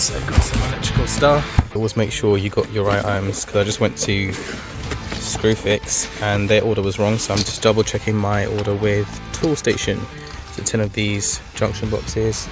So I've got some electrical stuff. Always make sure you got your right items, because I just went to Screwfix and their order was wrong, so I'm just double checking my order with Tool Station. So 10 of these junction boxes.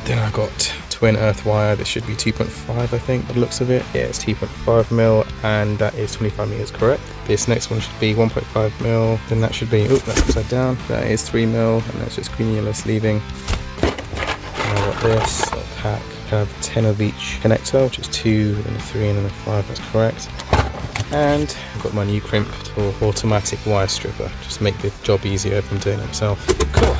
Then I got twin earth wire. This should be 2.5, I think, by the looks of it. Yeah, it's 2.5 mil, and that is 25 meters correct. This next one should be 1.5 mil. Then that should be, oh, that's upside down. That is 3 mil, and that's just green yellow sleeving. And I got this pack. I have 10 of each connector, which is 2, then a 3, and then a 5. That's correct. And I've got my new crimp or automatic wire stripper. Just make the job easier if I'm doing it myself. Cool.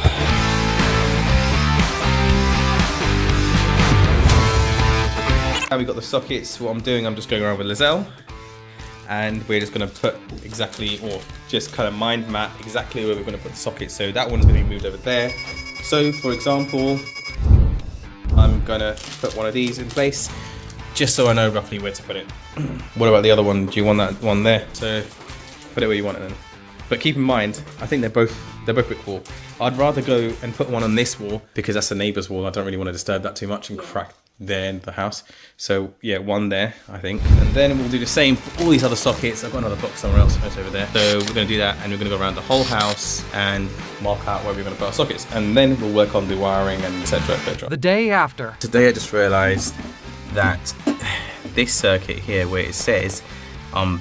Now we've got the sockets. What I'm doing, I'm just going around with Lizelle, and we're just going to put exactly, or just kind of mind map exactly where we're going to put the sockets. So that one's going to be moved over there. So for example, I'm going to put one of these in place, just so I know roughly where to put it. What about the other one? Do you want that one there? So put it where you want it then. But keep in mind, I think they're both brick wall. I'd rather go and put one on this wall, because that's the neighbour's wall. I don't really want to disturb that too much and crack their end of the house. So yeah, one there, I think. And then we'll do the same for all these other sockets. I've got another box somewhere else, it's over there. So we're going to do that, and we're going to go around the whole house and mark out where we're going to put our sockets. And then we'll work on the wiring and etc, etc. The day after. Today I just realised that this circuit here, where it says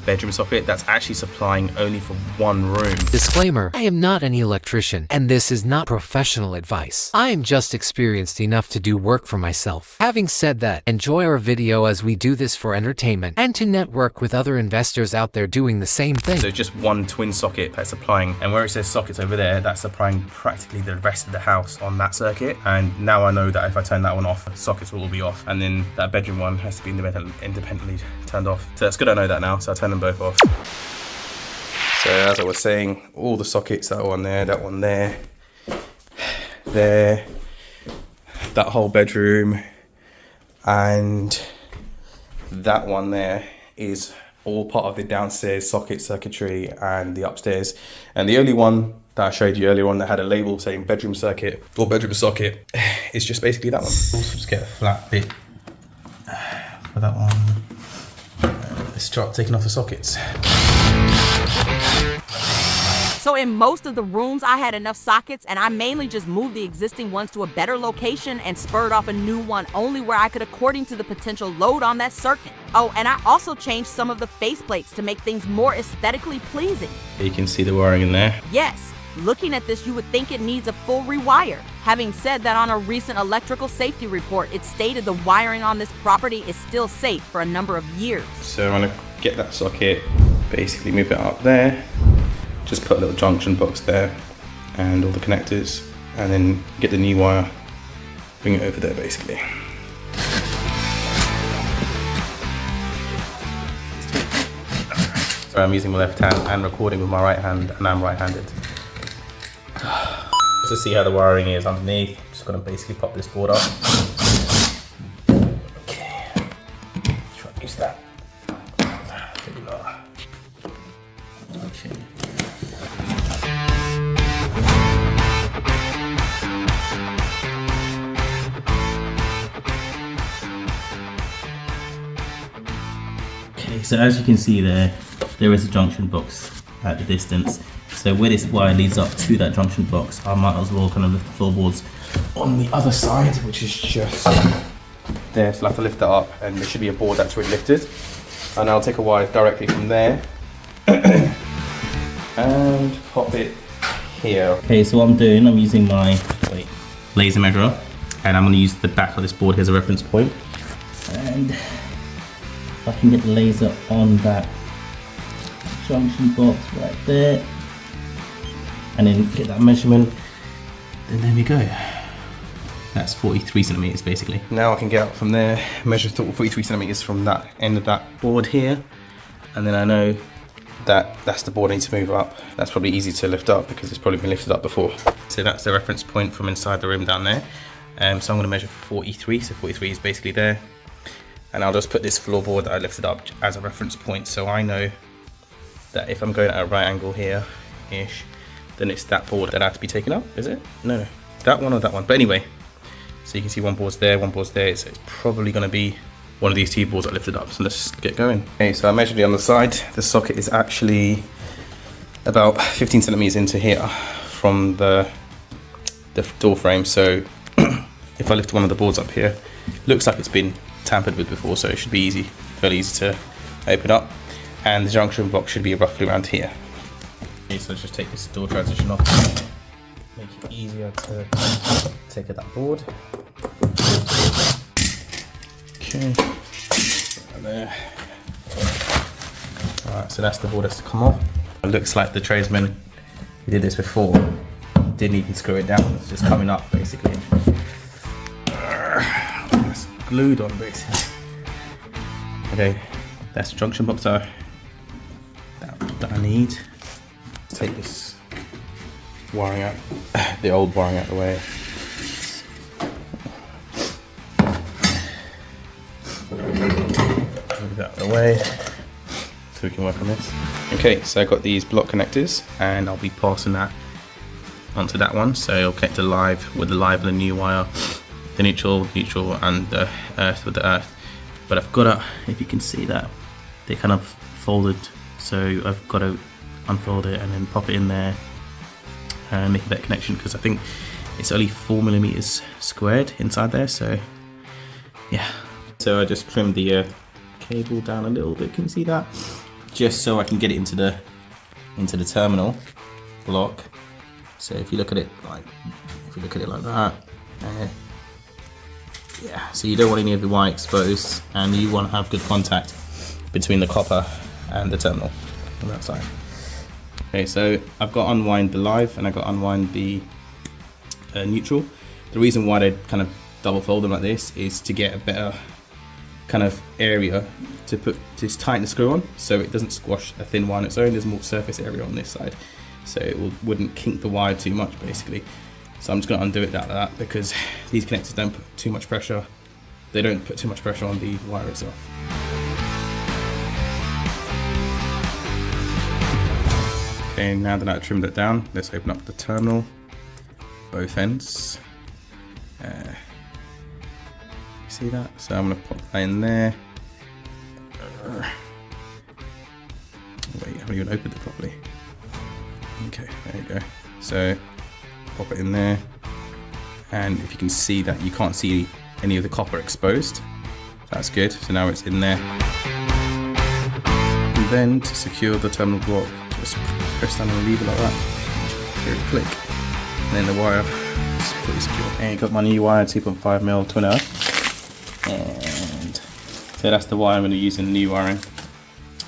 bedroom socket, that's actually supplying only for one room. Disclaimer, I am not an electrician, and this is not professional advice. I am just experienced enough to do work for myself. Having said that, enjoy our video as we do this for entertainment and to network with other investors out there doing the same thing. So just one twin socket that's supplying, and where it says sockets over there, that's supplying practically the rest of the house on that circuit. And now I know that if I turn that one off, sockets will all be off, and then that bedroom one has to be independently turned off. So that's good, I know that now. So I turn them both off. So as I was saying, all the sockets, that one there, that one there, there, that whole bedroom, and that one there is all part of the downstairs socket circuitry and the upstairs. And the only one that I showed you earlier on that had a label saying bedroom circuit or bedroom socket is just basically that one. Just get a flat bit for that one. Let's start taking off the sockets. So in most of the rooms, I had enough sockets, and I mainly just moved the existing ones to a better location and spurred off a new one only where I could according to the potential load on that circuit. Oh, and I also changed some of the faceplates to make things more aesthetically pleasing. You can see the wiring in there. Yes, looking at this, you would think it needs a full rewire. Having said that, on a recent electrical safety report, it stated the wiring on this property is still safe for a number of years. So I'm gonna get that socket, basically move it up there, just put a little junction box there and all the connectors, and then get the new wire, bring it over there basically. So I'm using my left hand and recording with my right hand, and I'm right-handed. Just to see how the wiring is underneath, I'm just gonna basically pop this board up. Okay, try to use that. Okay. Okay, so as you can see there is a junction box at the distance. So where this wire leads up to that junction box, I might as well kind of lift the floorboards on the other side, which is just there. So I'll have to lift that up, and there should be a board that's already lifted. And I'll take a wire directly from there and pop it here. Okay, so what I'm doing, I'm using my laser measurer, and I'm going to use the back of this board here as a reference point. And if I can get the laser on that junction box right there, and then get that measurement, then there we go. That's 43 centimeters basically. Now I can get up from there, measure 43 centimeters from that end of that board here, and then I know that that's the board I need to move up. That's probably easy to lift up because it's probably been lifted up before. So that's the reference point from inside the room down there. So I'm gonna measure 43, so 43 is basically there. And I'll just put this floorboard that I lifted up as a reference point, so I know that if I'm going at a right angle here-ish, then it's that board that I have to be taken up, is it? No, that one or that one. But anyway, So you can see one board's there, so it's probably going to be one of these two boards that lifted up. So let's just get going. Okay, so I measured it on the side. The socket is actually about 15 centimeters into here from the door frame. So if I lift one of the boards up here, looks like it's been tampered with before, so it should be easy, fairly easy to open up. And the junction box should be roughly around here. Okay, so let's just take this door transition off, make it easier to take out that board. Okay, right there. Alright, so that's the board that's to come off. It looks like the tradesman who did this before didn't even screw it down, it's just coming up basically. It's glued on basically. Okay, that's the junction box that I need. Let's take this wiring out, the old wiring out of the way. Move that out of the way so we can work on this. Okay, so I've got these block connectors and I'll be passing that onto that one. So I'll connect the live with the live and the new wire, the neutral, and the earth with the earth. But I've got to, if you can see that, they kind of folded. So I've got to unfold it and then pop it in there and make that connection, because I think it's only 4 millimeters squared inside there. So yeah. So I just trimmed the cable down a little bit. Can you see that? Just so I can get it into the terminal block. So if you look at it like that, yeah. So you don't want any of the wire exposed, and you want to have good contact between the copper and the terminal on that side. Okay, so I've got to unwind the live and I've got to unwind the neutral. The reason why they kind of double fold them like this is to get a better kind of area to tighten the screw on, so it doesn't squash a thin wire on its own. There's more surface area on this side, so it wouldn't kink the wire too much basically. So I'm just going to undo it like that, because these connectors don't put too much pressure. They don't put too much pressure on the wire itself. Okay, now that I've trimmed it down, let's open up the terminal, both ends. See that? So I'm going to pop that in there. Wait, I haven't even opened it properly. Okay, there you go. So pop it in there, and if you can see that, you can't see any of the copper exposed. That's good. So now it's in there. And then to secure the terminal block, just press down on the lever like that. Hear it click, and then the wire is pretty secure. And you got my new wire, 2.5mm twin earth. And so that's the wire I'm going to use in the new wiring.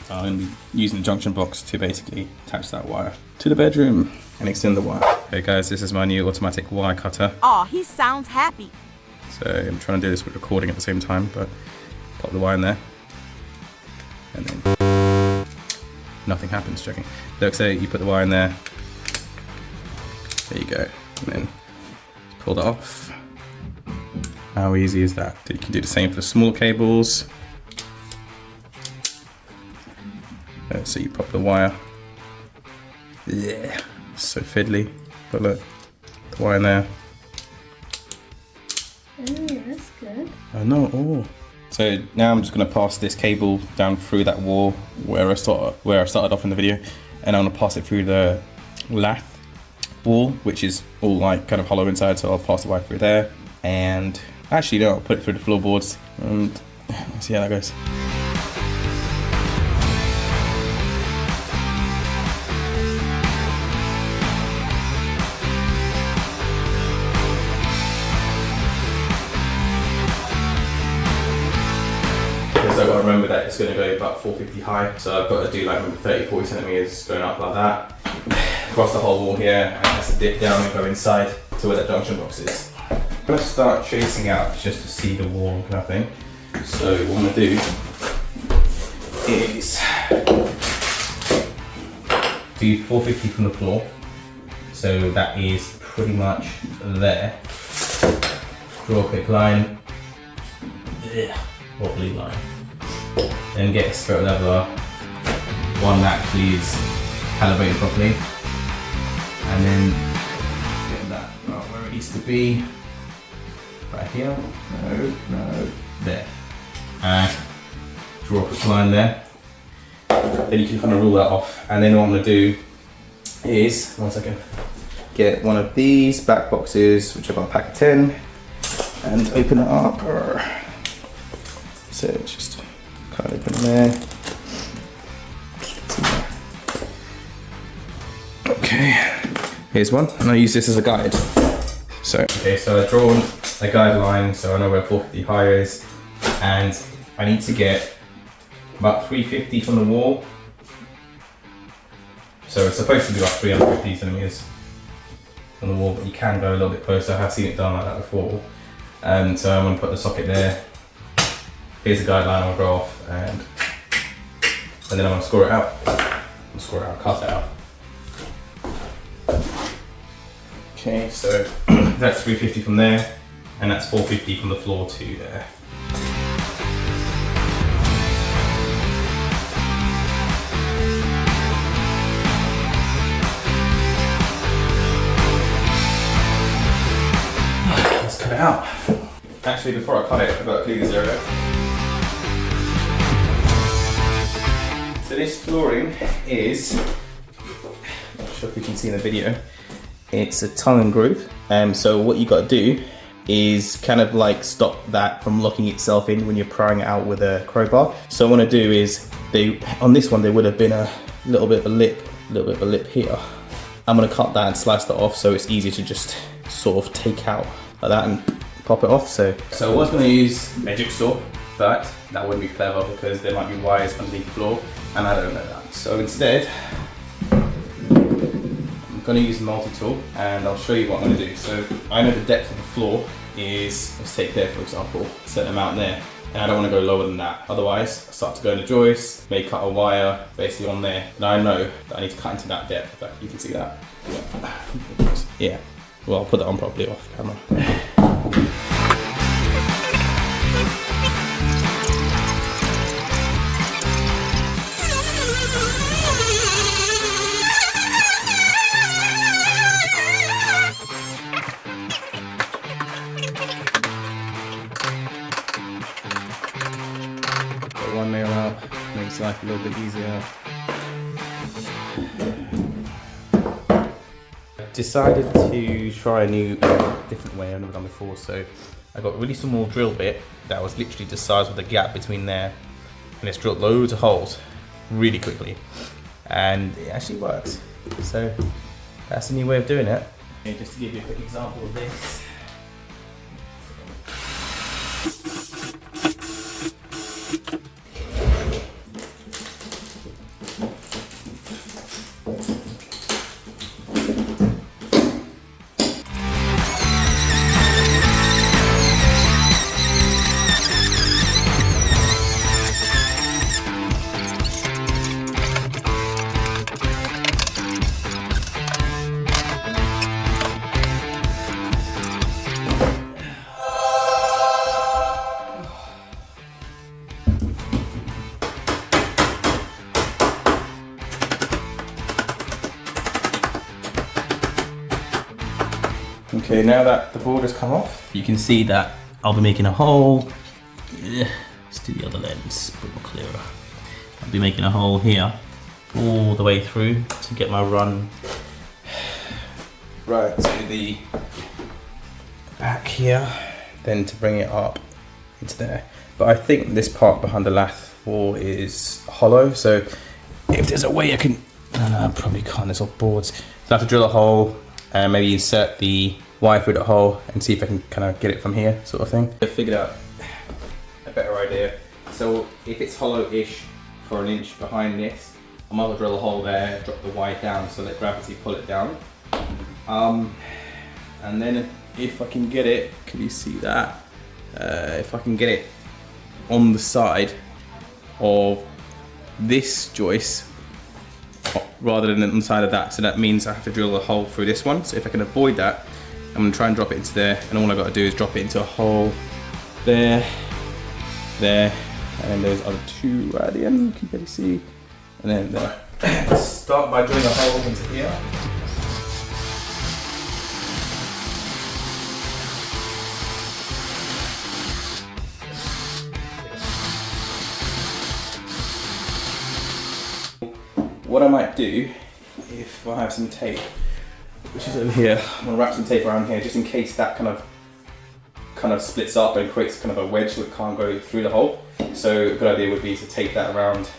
I'm going to be using the junction box to basically attach that wire to the bedroom and extend the wire. Okay guys, this is my new automatic wire cutter. Oh, he sounds happy. So I'm trying to do this with recording at the same time, but pop the wire in there. And then nothing happens, checking. Look, so you put the wire in there. There you go. And then pull that off. How easy is that? You can do the same for small cables. So you pop the wire. Yeah, so fiddly. But look, the wire in there. Oh, that's good. I know. Oh. So now I'm just going to pass this cable down through that wall where I started off in the video, and I'm going to pass it through the lath wall, which is all like kind of hollow inside. So I'll pass the wire through there, and actually no, I'll put it through the floorboards and see how that goes. So I've got to remember that it's going to go about 450 high, so I've got to do like 30-40 centimeters going up like that across the whole wall here, and it has to dip down and go inside to where that junction box is. I'm going to start tracing out just to see the wall kind of thing. So what I'm going to do is do 450 from the floor, so that is pretty much there. Draw a quick line, wobbly line. Then get a spirit leveler, one that actually is calibrated properly, and then get that right where it needs to be. right here. No, there. And draw a quick line there. Then you can kind of rule that off. And then what I'm going to do is, one second, get one of these back boxes, which I've got a pack of 10, and open it up. So it's just kind of open there. Okay, here's one, and I use this as a guide. So I've drawn a guideline, so I know where 450 high is, and I need to get about 350 from the wall. So it's supposed to be about 350 centimeters from the wall, but you can go a little bit closer. I have seen it done like that before. So I'm going to put the socket there. Here's the guideline I'll go off, and then I'm going to score it out. Cut it out. Okay, so that's 350 from there, and that's 450 from the floor to there. Let's cut it out. Actually, before I cut it, I've got to clean this area. So this flooring is, I'm not sure if you can see in the video, it's a tongue and groove. So what you got to do is kind of like stop that from locking itself in when you're prying it out with a crowbar. So what I want to do is, on this one there would have been a little bit of a lip here. I'm going to cut that and slice that off so it's easy to just sort of take out like that and pop it off. So I was going to use a jigsaw, but that wouldn't be clever because there might be wires underneath the floor and I don't know that. So instead, I'm going to use a multi-tool and I'll show you what I'm going to do. So I know the depth of the floor is, let's take there for example, set them out there, and I don't want to go lower than that, otherwise I start to go in the joist, may cut a wire basically on there, and I know that I need to cut into that depth. But you can see that. Yeah, well, I'll put that on properly off camera. One nail out, makes life a little bit easier. Decided to try a new, different way I've never done before. So I got a really small drill bit that was literally the size of the gap between there, and it's drilled loads of holes really quickly, and it actually works. So that's a new way of doing it. Okay, just to give you a quick example of this. Okay, now that the board has come off, you can see that I'll be making a hole. Let's do the other lens, a bit more clearer. I'll be making a hole here all the way through to get my run right to the back here, then to bring it up into there. But I think this part behind the lath wall is hollow, so if there's a way I can, I probably can't, there's all boards. So I have to drill a hole and maybe insert the wire through the hole and see if I can kind of get it from here, sort of thing. I figured out a better idea. So if it's hollow-ish for 1 inch behind this, I might as well drill a hole there, drop the wire down so let gravity pull it down. And then if I can get it, can you see that? If I can get it on the side of this joist rather than on the side of that, so that means I have to drill a hole through this one. So if I can avoid that, I'm going to try and drop it into there, and all I've got to do is drop it into a hole there, there, and then those other two right at the end, you can barely see, and then there. Start by drilling a hole into here. what I might do, if I have some tape, which is over here, I'm gonna wrap some tape around here just in case that kind of splits up and creates kind of a wedge so it can't go through the hole. So a good idea would be to tape that around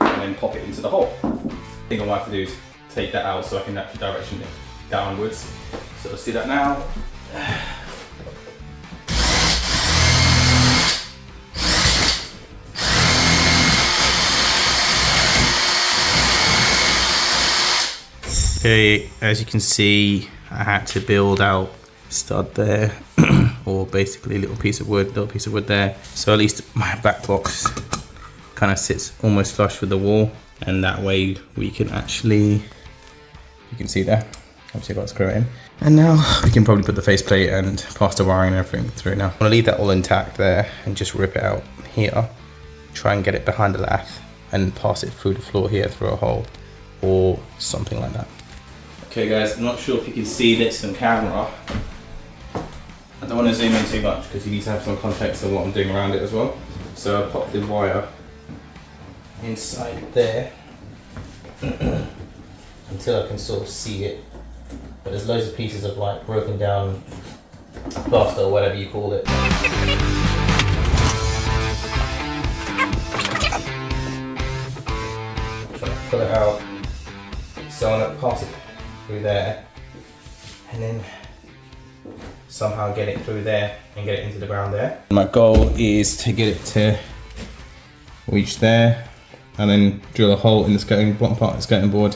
and then pop it into the hole. I think what I have to do is take that out so I can actually direction it downwards. So let's do that now. Okay, as you can see, I had to build out stud there, or basically a little piece of wood there. So at least my back box kind of sits almost flush with the wall, and that way we can actually, you can see there, obviously I've got to screw it in. And now we can probably put the faceplate and plaster wiring and everything through now. I'm gonna leave that all intact there and just rip it out here, try and get it behind the lath and pass it through the floor here through a hole or something like that. Okay guys, I'm not sure if you can see this on camera. I don't want to zoom in too much because you need to have some context of what I'm doing around it as well. So I pop the wire inside there until I can sort of see it. But there's loads of pieces of like broken down plaster or whatever you call it. Try to pull it out. So I'm going to pass it through there and then somehow get it through there and get it into the ground there. My goal is to get it to reach there and then drill a hole in the skirting, bottom part of the skirting board,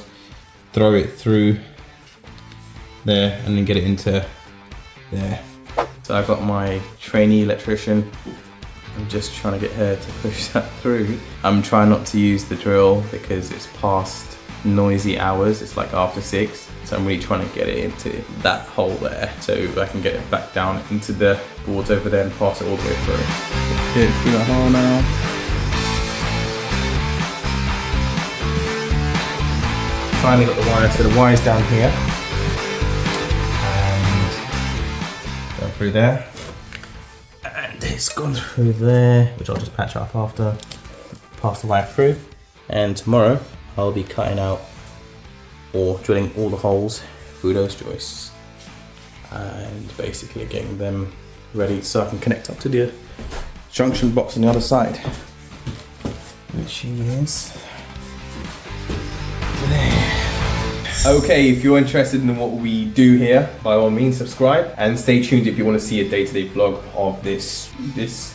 throw it through there and then get it into there. So I've got my trainee electrician. I'm just trying to get her to push that through. I'm trying not to use the drill because it's past noisy hours, it's like after 6. So I'm really trying to get it into that hole there so I can get it back down into the boards over there and pass it all the way through. Get it through the hole now. Finally got the wire, so the wire's down here. And go through there. And it's gone through there, which I'll just patch up after. Pass the wire through. And tomorrow I'll be cutting out or drilling all the holes through those joists and basically getting them ready so I can connect up to the junction box on the other side, which is there. Okay, if you're interested in what we do here, by all means subscribe and stay tuned if you want to see a day-to-day vlog of this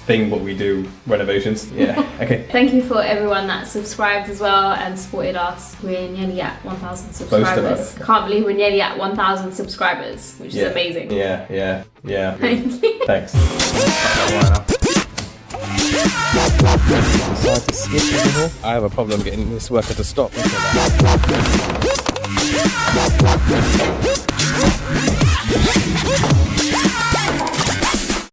thing, what we do, renovations. Yeah, okay. Thank you for everyone that subscribed as well and supported us. We're nearly at 1,000 subscribers. I can't believe we're nearly at 1,000 subscribers, which is amazing. Yeah. Thank you. Thanks. I have a problem getting this worker to stop. Look at that.